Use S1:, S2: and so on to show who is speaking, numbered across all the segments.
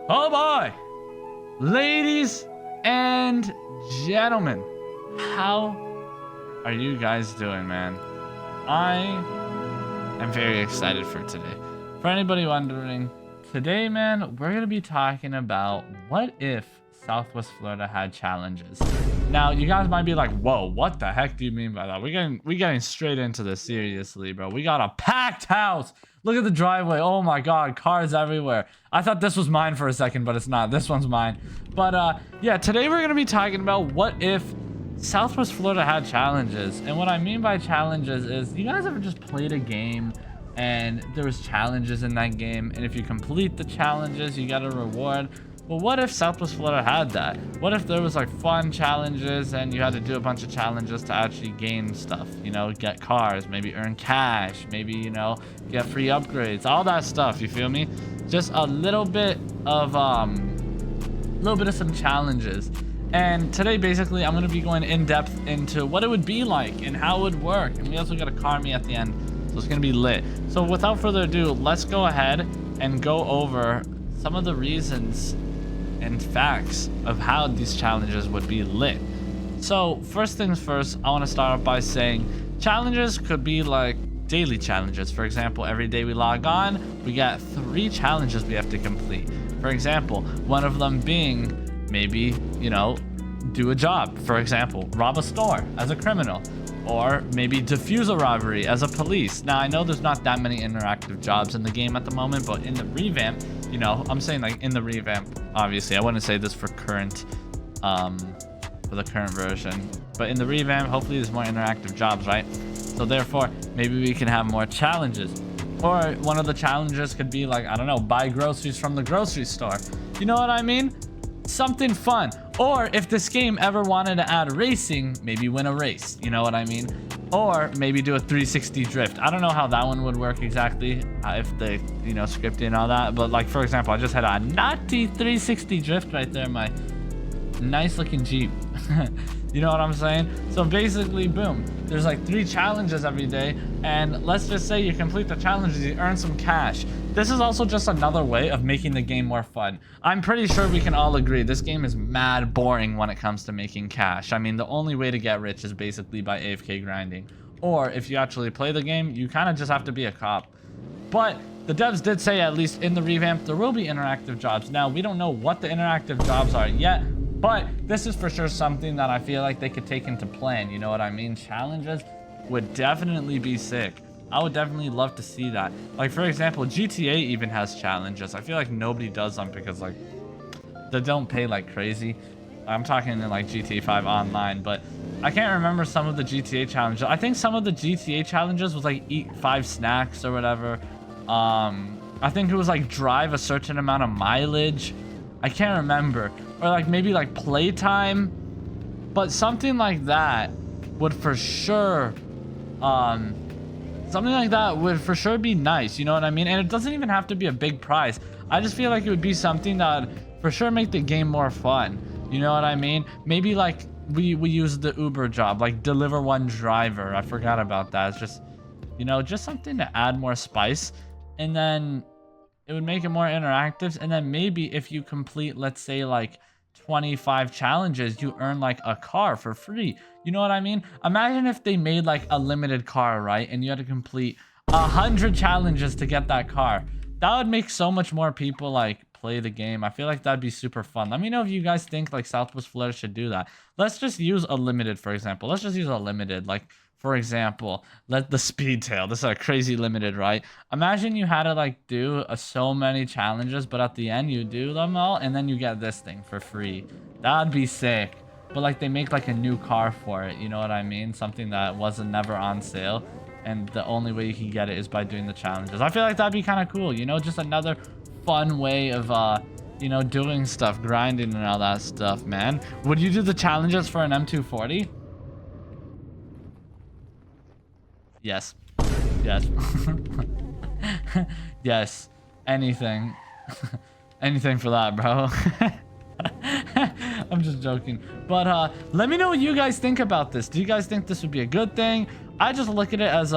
S1: Oh boy! Ladies and gentlemen, how are you guys doing, man? I am very excited for today. For anybody wondering, today, man, we're gonna be talking about what if Southwest Florida had challenges. Now, you guys might be like, whoa, what the heck do you mean by that? We're getting straight into this, seriously, bro. We got a packed house. Look at the driveway. Oh my god, cars everywhere. I thought this was mine for a second, but it's not. This one's mine. But yeah, today we're gonna be talking about what if Southwest Florida had challenges. And what I mean by challenges is, you guys ever just played a game and there was challenges in that game, and if you complete the challenges, you got a reward? Well, what if Southwest Florida had that? What if there was like fun challenges and you had to do a bunch of challenges to actually gain stuff, you know, get cars, maybe earn cash, maybe, you know, get free upgrades, all that stuff, you feel me? Just a little bit of some challenges. And today, basically, I'm going to be going in depth into what it would be like and how it would work. And we also got a car me at the end, so it's going to be lit. So without further ado, let's go ahead and go over some of the reasons and facts of how these challenges would be lit. So first things first, I want to start off by saying challenges could be like daily challenges. For example, every day we log on, we got 3 challenges we have to complete. For example, one of them being maybe, you know, do a job. For example, rob a store as a criminal, or maybe defuse a robbery as a police. Now, I know there's not that many interactive jobs in the game at the moment, but in the revamp, you know, I'm saying like in the revamp, obviously, I wouldn't say this for current, for the current version, but in the revamp, hopefully there's more interactive jobs, right? So therefore, maybe we can have more challenges. Or one of the challenges could be like, I don't know, buy groceries from the grocery store. You know what I mean? Something fun. Or if this game ever wanted to add racing, maybe win a race, you know what I mean? Or maybe do a 360 drift. I don't know how that one would work exactly, if the, you know, scripting and all that, but like, for example, I just had a naughty 360 drift right there in my nice looking Jeep. You know what I'm saying? So basically, boom, there's like 3 challenges every day, and let's just say you complete the challenges, you earn some cash. This is also just another way of making the game more fun. I'm pretty sure we can all agree this game is mad boring when it comes to making cash. I mean, the only way to get rich is basically by AFK grinding. Or if you actually play the game, you kind of just have to be a cop. But the devs did say, at least in the revamp, there will be interactive jobs. Now, we don't know what the interactive jobs are yet, but this is for sure something that I feel like they could take into plan. You know what I mean? Challenges would definitely be sick. I would definitely love to see that. Like, for example, GTA even has challenges. I feel like nobody does them because, like, they don't pay like crazy. I'm talking in like GTA 5 online, but I can't remember some of the GTA challenges. I think some of the GTA challenges was like eat 5 snacks or whatever. I think it was like drive a certain amount of mileage. I can't remember. Or like maybe like playtime. But something like that would for sure something like that would for sure be nice, you know what I mean? And it doesn't even have to be a big prize. I just feel like it would be something that would for sure make the game more fun. You know what I mean? Maybe like we use the Uber job, like deliver one driver. I forgot about that. It's just, you know, just something to add more spice. And then it would make it more interactive. And then maybe if you complete, let's say like 25 challenges, you earn like a car for free. You know what I mean? Imagine if they made like a limited car, right? And you had to complete 100 challenges to get that car. That would make so much more people like play the game. I feel like that'd be super fun. Let me know if you guys think like Southwest Florida should do that. Let's just use a limited, for example. Let's just use a limited, like, for example, let the speed tail. This is a crazy limited, right? Imagine you had to like do so many challenges, but at the end you do them all and then you get this thing for free. That'd be sick. But like they make like a new car for it, you know what I mean? Something that wasn't never on sale, and the only way you can get it is by doing the challenges. I feel like that'd be kind of cool, you know, just another fun way of you know, doing stuff, grinding and all that stuff, man. Would you do the challenges for an M240? Yes. Yes. Yes. Anything. Anything for that, bro. I'm just joking. But let me know what you guys think about this. Do you guys think this would be a good thing? I just look at it as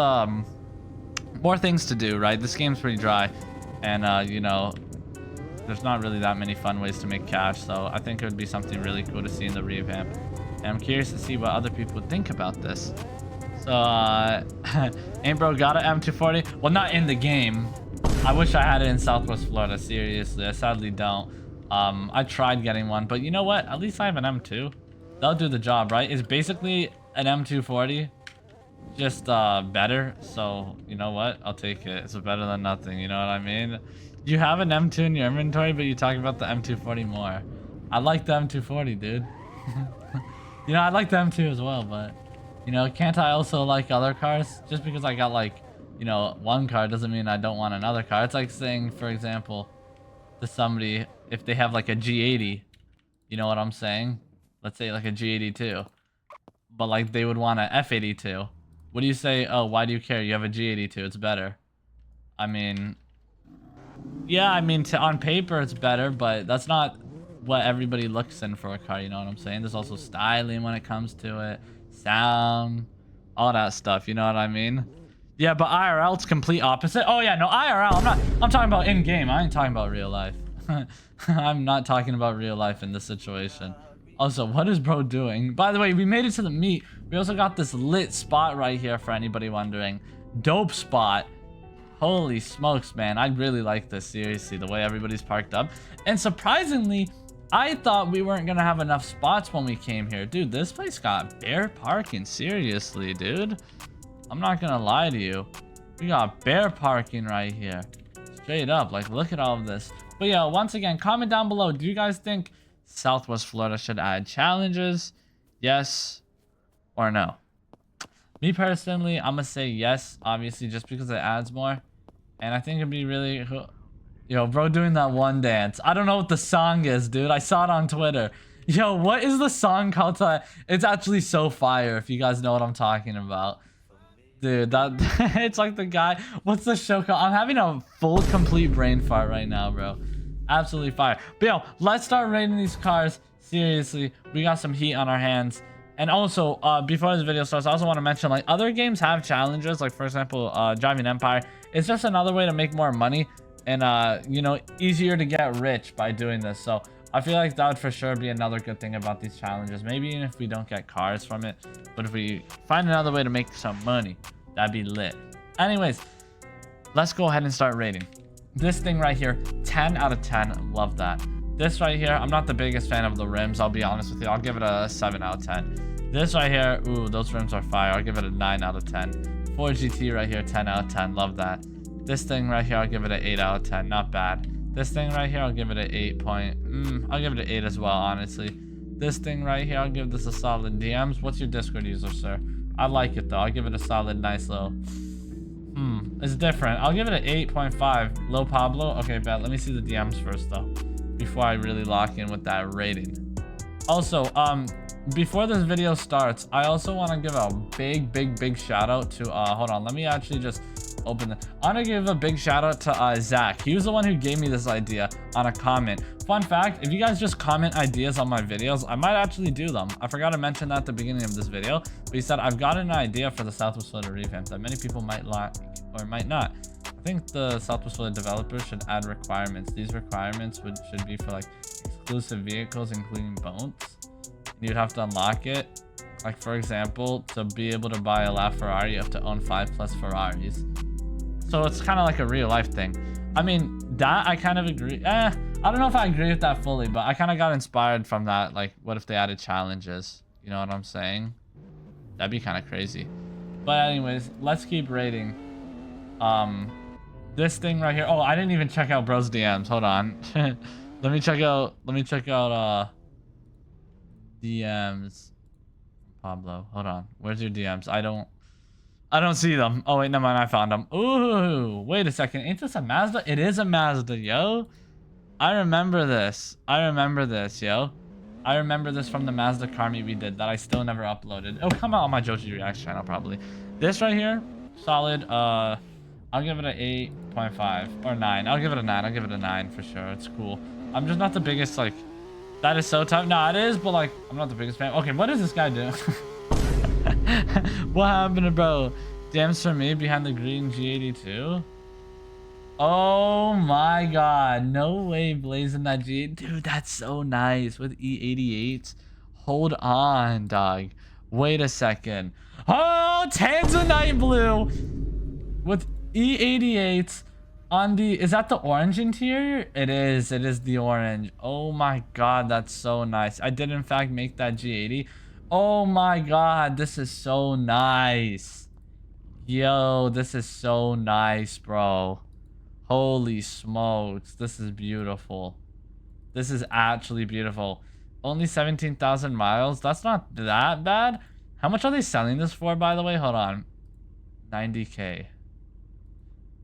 S1: more things to do, right? This game's pretty dry. And you know, there's not really that many fun ways to make cash. So I think it would be something really cool to see in the revamp. And I'm curious to see what other people would think about this. So, ain't bro got an M240? Well, not in the game. I wish I had it in Southwest Florida. Seriously, I sadly don't. I tried getting one, but you know what? At least I have an M2. That'll do the job, right? It's basically an M240, just better. So, you know what? I'll take it. It's better than nothing, you know what I mean? You have an M2 in your inventory, but you talk about the M240 more. I like the M240, dude. You know, I like the M2 as well, but, you know, can't I also like other cars? Just because I got, like, you know, one car doesn't mean I don't want another car. It's like saying, for example, to somebody, if they have, like, a G80, you know what I'm saying? Let's say, like, a G82. But, like, they would want an F82. What do you say? Oh, why do you care? You have a G82. It's better. I mean... Yeah, I mean, on paper it's better, but that's not what everybody looks in for a car, you know what I'm saying? There's also styling when it comes to it, sound, all that stuff, you know what I mean? Yeah, but IRL, it's complete opposite. Oh yeah, no, IRL, I'm talking about in-game. I ain't talking about real life. I'm not talking about real life in this situation. Also, what is bro doing? By the way, we made it to the meet. We also got this lit spot right here for anybody wondering. Dope spot. Holy smokes, man. I really like this, seriously, the way everybody's parked up. And surprisingly, I thought we weren't gonna have enough spots when we came here. Dude, this place got bare parking, seriously, dude. I'm not gonna lie to you. We got bare parking right here. Straight up, like, look at all of this. But yeah, once again, comment down below. Do you guys think Southwest Florida should add challenges? Yes or no? Me personally, I'm gonna say yes, obviously, just because it adds more. And I think it'd be really cool. Yo, bro doing that one dance. I don't know what the song is, dude. I saw it on Twitter. Yo, what is the song called? It's actually so fire, if you guys know what I'm talking about. Dude, that it's like the guy. What's the show called? I'm having a full, complete brain fart right now, bro. Absolutely fire. But yo, let's start rating these cars. Seriously, we got some heat on our hands. And also, before this video starts, I also want to mention, like, other games have challenges. Like, for example, Driving Empire. It's just another way to make more money. And, you know, easier to get rich by doing this. So, I feel like that would for sure be another good thing about these challenges. Maybe even if we don't get cars from it. But if we find another way to make some money, that'd be lit. Anyways, let's go ahead and start rating. This thing right here, 10 out of 10. Love that. This right here, I'm not the biggest fan of the rims, I'll be honest with you. I'll give it a 7 out of 10. This right here, ooh, those rims are fire. I'll give it a 9 out of 10. Ford GT right here, 10 out of 10. Love that. This thing right here, I'll give it an 8 out of 10. Not bad. This thing right here, I'll give it an 8 point. I'll give it an 8 as well, honestly. This thing right here, I'll give this a solid DMs. What's your Discord user, sir? I like it, though. I'll give it a solid, nice little... It's different. I'll give it an 8.5. Low Pablo? Okay, bet. Let me see the DMs first, though, before I really lock in with that rating. Also, before this video starts, I also want to give a big shout out to hold on, let me actually just open it. I want to give a big shout out to Zach. He was the one who gave me this idea on a comment. Fun fact, if you guys just comment ideas on my videos, I might actually do them. I forgot to mention that at the beginning of this video, but he said, I've got an idea for the Southwest Florida revamp that many people might like or might not. I think the Southwest Florida developers should add requirements. These requirements should be for, like, exclusive vehicles, including boats. You'd have to unlock it. Like, for example, to be able to buy a LaFerrari, you have to own 5+ Ferraris. So it's kind of like a real life thing. I mean, that I kind of agree. I don't know if I agree with that fully, but I kind of got inspired from that. Like, what if they added challenges? You know what I'm saying? That'd be kind of crazy. But anyways, let's keep rating. This thing right here. Oh, I didn't even check out bro's DMs. Hold on. let me check out DMs. Pablo, hold on. Where's your DMs? I don't see them. Oh wait, never mind. I found them. Ooh, wait a second. Ain't this a Mazda? It is a Mazda, yo. I remember this. Yo. I remember this from the Mazda car meet we did that I still never uploaded. It'll come out on my Joji Reacts channel probably. This right here, solid. I'll give it an 8.5 or 9. I'll give it a 9. I'll give it a 9 for sure. It's cool. I'm just not the biggest, like, that is so tough. No, it is, but, like, I'm not the biggest fan. Okay, what is this guy doing? What happened to bro? DMs for me behind the green G82. Oh my god. No way blazing that G. Dude, that's so nice with E88s. Hold on, dog. Wait a second. Oh, Tanzanite Blue with E88s on the... Is that the orange interior? It is. It is the orange. Oh my god, that's so nice. I did in fact make that G80. Oh my god, this is so nice. Yo, this is so nice, bro. Holy smokes, this is beautiful. This is actually beautiful. Only 17,000 miles. That's not that bad. How much are they selling this for, by the way? Hold on. 90K.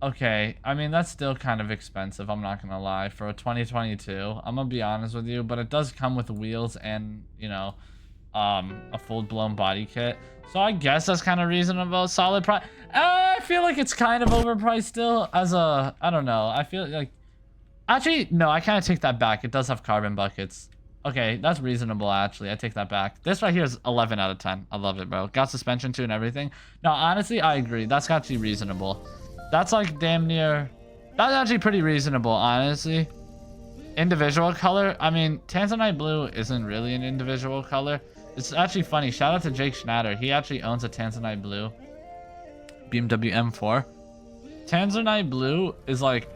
S1: Okay, I mean, that's still kind of expensive, I'm not gonna lie, for a 2022. I'm gonna be honest with you, but it does come with wheels and, you know, a full-blown body kit. So I guess that's kind of reasonable. Solid price. I feel like it's kind of overpriced still as a... I don't know. I feel like... Actually, no, I kind of take that back. It does have carbon buckets. Okay, that's reasonable, actually. I take that back. This right here is 11 out of 10. I love it, bro. Got suspension too and everything. No, honestly, I agree. That's actually reasonable. That's like damn near... That's actually pretty reasonable, honestly. Individual color. I mean, Tanzanite Blue isn't really an individual color. It's actually funny. Shout out to Jake Schnatter. He actually owns a Tanzanite Blue BMW M4. Tanzanite Blue is like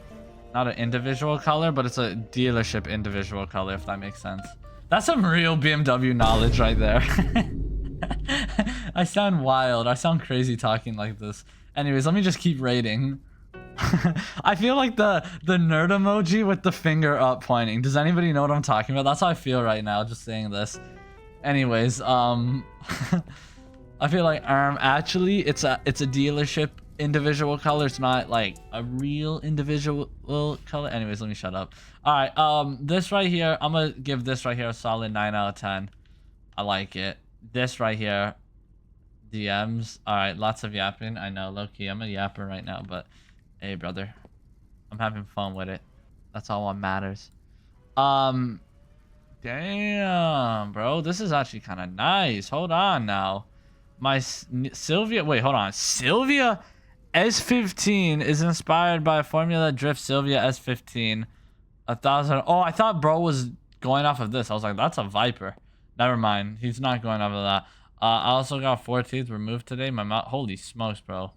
S1: not an individual color, but it's a dealership individual color, if that makes sense. That's some real BMW knowledge right there. I sound wild. I sound crazy talking like this. Anyways, let me just keep rating. I feel like the nerd emoji with the finger up pointing. Does anybody know what I'm talking about? That's how I feel right now, just saying this. Anyways, I feel like actually it's a dealership individual color. It's not like a real individual color. Anyways, let me shut up. All right, this right here, I'm gonna give this right here a solid 9 out of 10. I like it. This right here, DMs. All right, lots of yapping. I know, low-key, I'm a yapper right now, but hey, brother, I'm having fun with it. That's all what matters. Damn, bro, this is actually kind of nice. Hold on now. My Sylvia, wait, hold on. Sylvia S15 is inspired by Formula Drift Sylvia S15. 1,000. Oh, I thought bro was going off of this. I was like, that's a Viper. Never mind. He's not going off of that. I also got 4 teeth removed today. My mouth. Holy smokes, bro.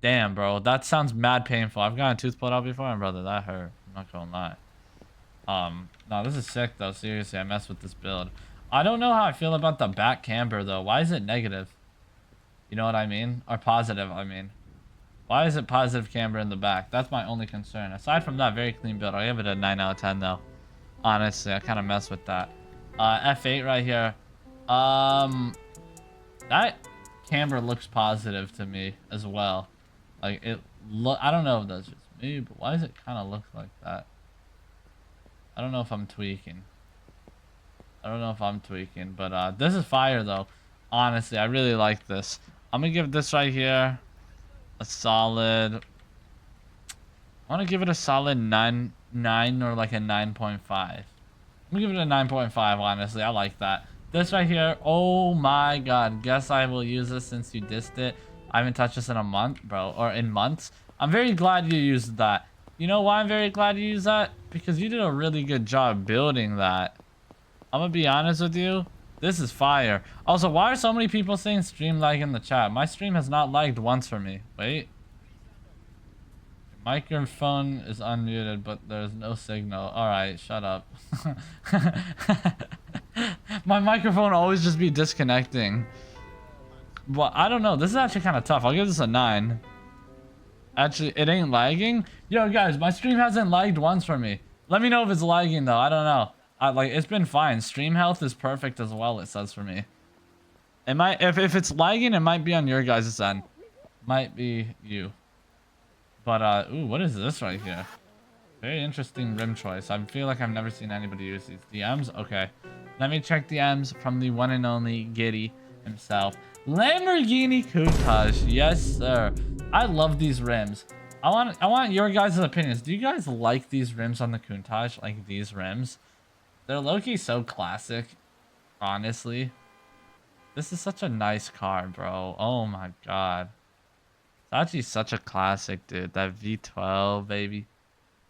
S1: Damn, bro. That sounds mad painful. I've gotten a tooth pulled out before, and brother, that hurt. I'm not gonna lie. No, this is sick though. Seriously, I messed with this build. I don't know how I feel about the back camber though. Why is it negative? You know what I mean? Or positive, I mean. Why is it positive camber in the back? That's my only concern. Aside from that, very clean build. I give it a 9 out of 10 though. Honestly, I kind of messed with that. F8 right here. That camber looks positive to me as well. Like it I don't know if that's just me, but why does it kind of look like that? I don't know if I'm tweaking. But this is fire though. Honestly, I really like this. I'm gonna give this right here a solid... I want to give it a solid 9 or like a 9.5. I'm gonna give it a 9.5, honestly. I like that. This right here, oh my god. Guess I will use this since you dissed it. I haven't touched this in a month, bro. Or in months. I'm very glad you used that. You know why I'm very glad you used that? Because you did a really good job building that. I'm gonna be honest with you. This is fire. Also, why are so many people saying stream lag in the chat? My stream has not lagged once for me. Wait. Microphone is unmuted, but there's no signal. Alright, shut up. My microphone always just be disconnecting. Well, I don't know. This is actually kind of tough. I'll give this a 9. Actually, it ain't lagging. Yo, guys, my stream hasn't lagged once for me. Let me know if it's lagging, though. I don't know. Like, it's been fine. Stream health is perfect as well, it says for me. It might... If it's lagging, it might be on your guys' end. Might be you. But, ooh, what is this right here? Very interesting rim choice. I feel like I've never seen anybody use these. DMs? Okay. Let me check DMs from the one and only Giddy himself. Lamborghini Countach. Yes, sir. I love these rims. I want your guys' opinions. Do you guys like these rims on the Countach? Like these rims? They're low-key so classic. Honestly. This is such a nice car, bro. Oh my god. actually such a classic, dude. That V12, baby.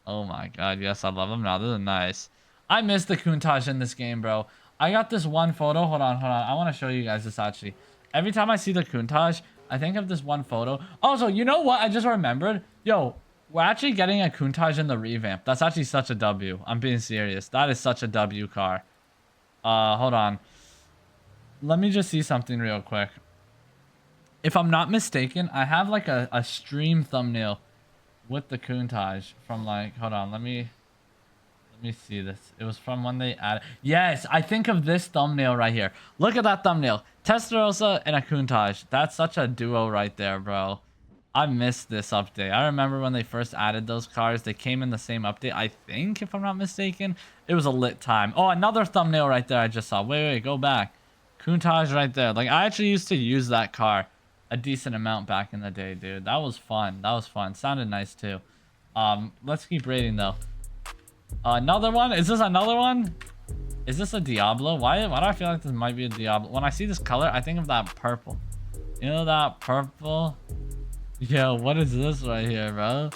S1: Oh my god, yes, I love them now. They're nice. I miss the Countach in this game, bro. I got this one photo. Hold on, hold on. I want to show you guys this, actually. Every time I see the Countach, I think of this one photo. Also, you know what? I just remembered. Yo, we're actually getting a Countach in the revamp. That's actually such a W. I'm being serious. That is such a W car. Hold on. Let me just see something real quick. If I'm not mistaken, I have like a stream thumbnail with the Countach from like, hold on, let me see this. It was from when they added. Yes, I think of this thumbnail right here. Look at that thumbnail. Testarossa and a Countach. That's such a duo right there, bro. I missed this update. I remember when they first added those cars. They came in the same update, I think, if I'm not mistaken. It was a lit time. Oh, another thumbnail right there I just saw. Wait, go back. Countach right there. Like, I actually used to use that car a decent amount back in the day, dude. That was fun. That was fun. Sounded nice, too. Let's keep rating, though. Another one? Is this another one? Is this a Diablo? Why do I feel like this might be a Diablo? When I see this color, I think of that purple. You know that purple? Yo, what is this right here, bro?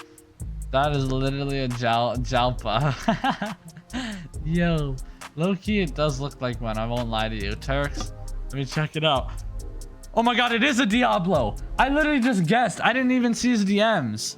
S1: That is literally a Jalpa. Yo, low-key, it does look like one. I won't lie to you. Turks, let me check it out. Oh my god, it is a Diablo. I literally just guessed. I didn't even see his DMs.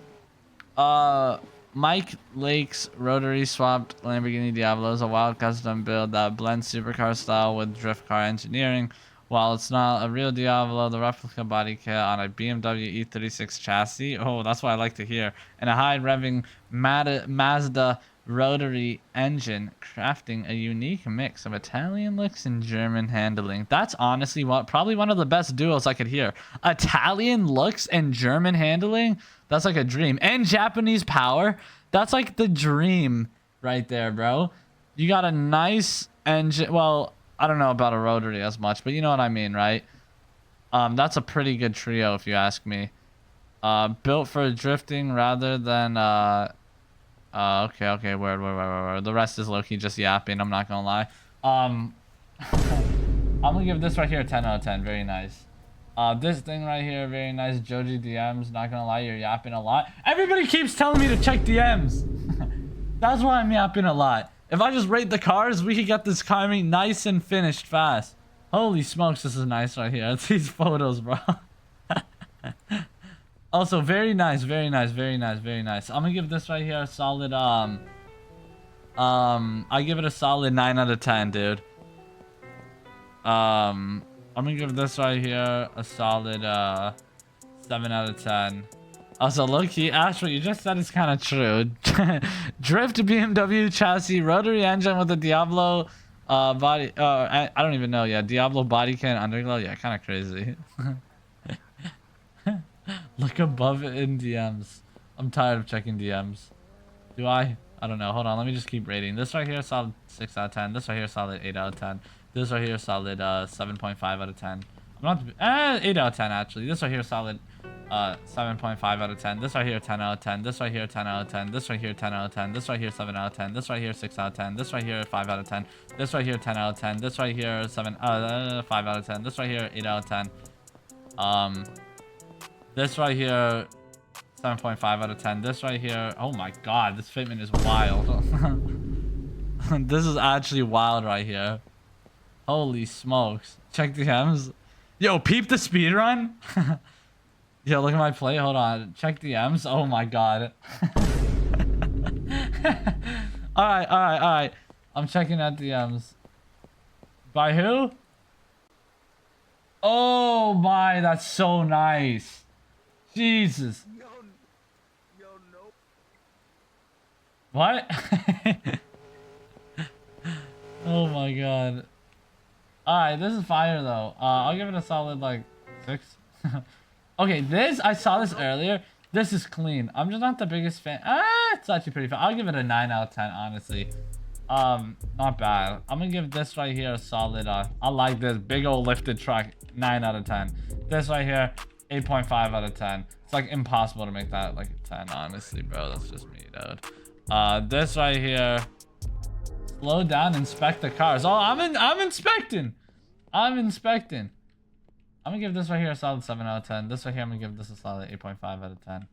S1: Mike Lake's rotary swapped Lamborghini Diablo is a wild custom build that blends supercar style with drift car engineering. While it's not a real Diablo, the replica body kit on a BMW E36 chassis. Oh, that's what I like to hear. And a high-revving Mazda rotary engine, crafting a unique mix of Italian looks and German handling. That's honestly probably one of the best duos I could hear. Italian looks and German handling? That's like a dream. And Japanese power? That's like the dream right there, bro. You got a nice engine. Well, I don't know about a rotary as much, but you know what I mean, right? That's a pretty good trio if you ask me. Built for drifting rather than okay, word. The rest is low-key just yapping, I'm not gonna lie. I'm gonna give this right here a 10 out of 10, very nice. This thing right here, very nice. Joji DMs, not gonna lie, you're yapping a lot. Everybody keeps telling me to check DMs. That's why I'm yapping a lot. If I just rate the cars, we could get this car nice and finished fast. Holy smokes, this is nice right here. It's these photos, bro. Also, very nice. I'm gonna give this right here a solid, I give it a solid 9 out of 10, dude. I'm gonna give this right here a solid, 7 out of 10. Also, low-key, Ash, what you just said is kind of true. Drift BMW chassis, rotary engine with a Diablo body. I don't even know. Yeah, Diablo body kit underglow. Yeah, kind of crazy. Look above it in DMs. I'm tired of checking DMs. Do I? I don't know. Hold on. Let me just keep rating. This right here, solid 6 out of 10. This right here, solid 8 out of 10. This right here, solid 7.5 out of 10. I'm not 8 out of 10 actually. This right here, solid 7.5 out of 10. This right here, 10 out of 10. This right here, 10 out of 10. This right here, 10 out of 10. This right here, 7 out of 10. This right here, 6 out of 10. This right here, 5 out of 10. This right here, 10 out of 10. This right here, 5 out of 10. This right here, 8 out of 10. This right here, 7.5 out of 10. This right here, oh my god, this fitment is wild. This is actually wild right here. Holy smokes. Check DMs. Yo, peep the speed run. Yo, look at my play. Hold on. Check DMs. Oh my god. Alright. I'm checking out DMs. By who? Oh my, that's so nice. Jesus. Yo, no. What? Oh my god. Alright, this is fire though. I'll give it a solid like 6. Okay, this, I saw this earlier. This is clean. I'm just not the biggest fan. It's actually pretty fun. I'll give it a 9 out of 10, honestly. Not bad. I'm gonna give this right here a solid, I like this big old lifted truck, 9 out of 10. This right here, 8.5 out of 10. It's like impossible to make that like a 10, honestly, bro. That's just me, dude. This right here, slow down, inspect the cars. Oh, I'm inspecting. I'm gonna give this right here a solid 7 out of 10. This right here, I'm gonna give this a solid 8.5 out of 10.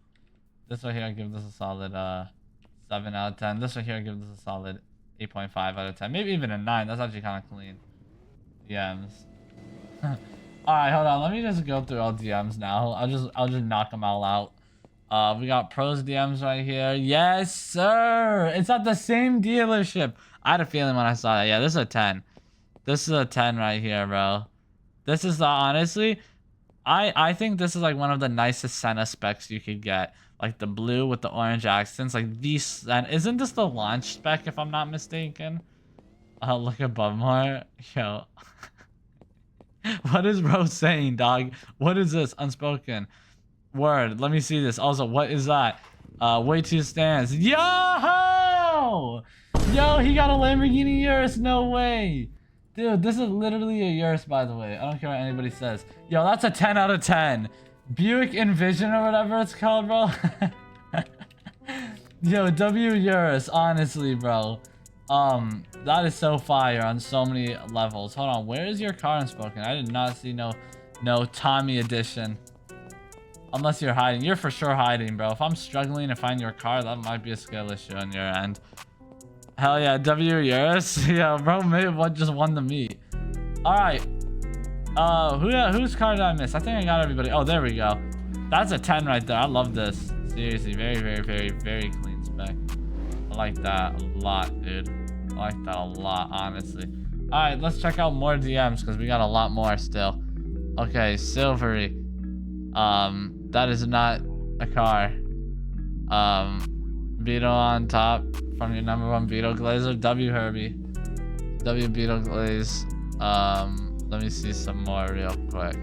S1: This right here, I give this a solid 7 out of 10. This right here, I give this a solid 8.5 out of 10. Maybe even a 9. That's actually kind of clean. DMs. Alright, hold on. Let me just go through all DMs now. I'll just knock them all out. We got pros DMs right here. Yes, sir. It's at the same dealership. I had a feeling when I saw that. Yeah, this is a 10. This is a 10 right here, bro. This is the, honestly, I think this is like one of the nicest Senna specs you could get. Like the blue with the orange accents. Like these, and isn't this the launch spec if I'm not mistaken? Look above more. Yo. What is bro saying, dog? What is this? Unspoken. Word. Let me see this. Also, what is that? Way too stands. Yo! Yo, he got a Lamborghini Urus. No way. Dude, this is literally a Urus, by the way. I don't care what anybody says. Yo, that's a 10 out of 10. Buick Envision or whatever it's called, bro. Yo, W Urus, honestly, bro. That is so fire on so many levels. Hold on, where is your car Unspoken? I did not see no Tommy edition. Unless you're hiding. You're for sure hiding, bro. If I'm struggling to find your car, that might be a skill issue on your end. Hell yeah, W Urus. Yeah, bro, maybe what just won the meet. Alright. Whose car did I miss? I think I got everybody. Oh, there we go. That's a 10 right there. I love this. Seriously, very clean spec. I like that a lot, dude. I like that a lot, honestly. Alright, let's check out more DMs because we got a lot more still. Okay, silvery. That is not a car. Beetle on top from your #1 Beetle Glazer. W Herbie. W Beetle Glaze. Let me see some more real quick.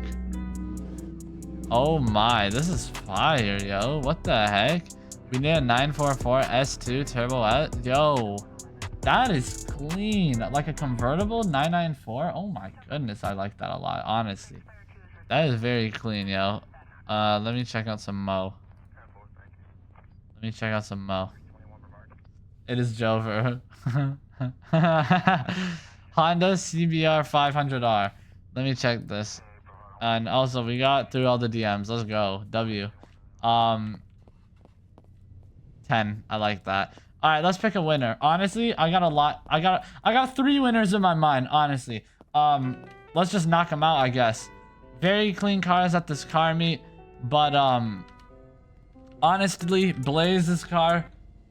S1: Oh my, this is fire, yo. What the heck? We need a 944 S2 Turbo S. Yo, that is clean. Like a convertible 994. Oh my goodness, I like that a lot, honestly. That is very clean, yo. Let me check out some Mo. It is Jover. Honda CBR 500R. Let me check this. And also, we got through all the DMs. Let's go. W. 10. I like that. All right, let's pick a winner. Honestly, I got a lot. I got 3 winners in my mind, honestly. Let's just knock them out, I guess. Very clean cars at this car meet, but honestly, Blaze's car,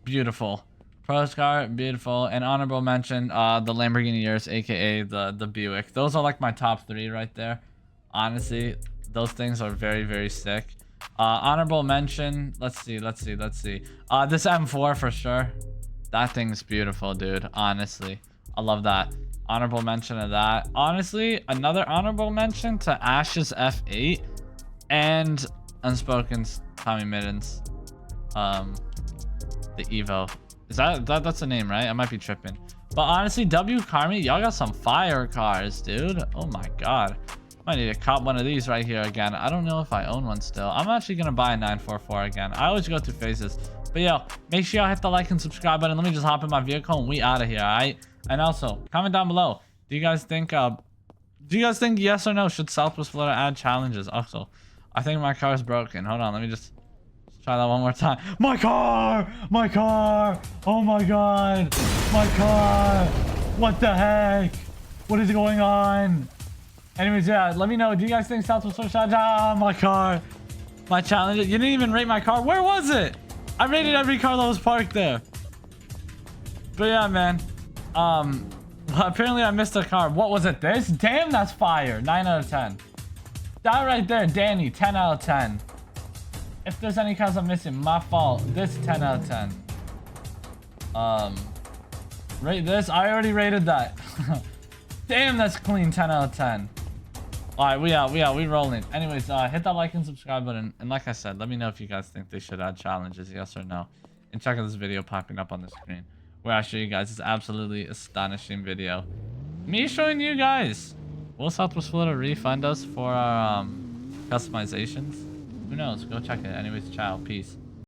S1: beautiful. Pro's car, beautiful. And honorable mention, the Lamborghini Urus, aka the Buick. Those are like my top 3 right there. Honestly, those things are very sick. Honorable mention, let's see. This M4 for sure. That thing's beautiful, dude. Honestly, I love that. Honorable mention of that. Honestly, another honorable mention to Ash's F8 and Unspoken's Tommy Middens. The Evo. Is that's the name, right? I might be tripping. But honestly, W Carmi, y'all got some fire cars, dude. Oh my god. Might need to cop one of these right here again. I don't know if I own one still. I'm actually gonna buy a 944 again. I always go through phases. But yo, make sure y'all hit the like and subscribe button. Let me just hop in my vehicle and we out of here, alright? And also, comment down below. Do you guys think yes or no should Southwest Florida add challenges? Also, I think my car is broken. Hold on, let me just try that one more time. My car! My car! Oh my god! My car! What the heck? What is going on? Anyways, yeah, let me know. Do you guys think Southwest Florida should add my car? My challenge. You didn't even rate my car. Where was it? I rated every car that was parked there. But yeah, man. Well, apparently I missed a car. What was it? This? Damn, that's fire. 9 out of 10. That right there, Danny. 10 out of 10. If there's any cars I'm missing, my fault. This 10 out of 10. Rate this. I already rated that. Damn, that's clean. 10 out of 10. Alright, we out. We rolling. Anyways, hit that like and subscribe button. And like I said, let me know if you guys think they should add challenges, yes or no. And check out this video popping up on the screen, where I show you guys this absolutely astonishing video. Me showing you guys. Will Southwest Florida refund us for our customizations? Who knows? Go check it. Anyways, ciao. Peace.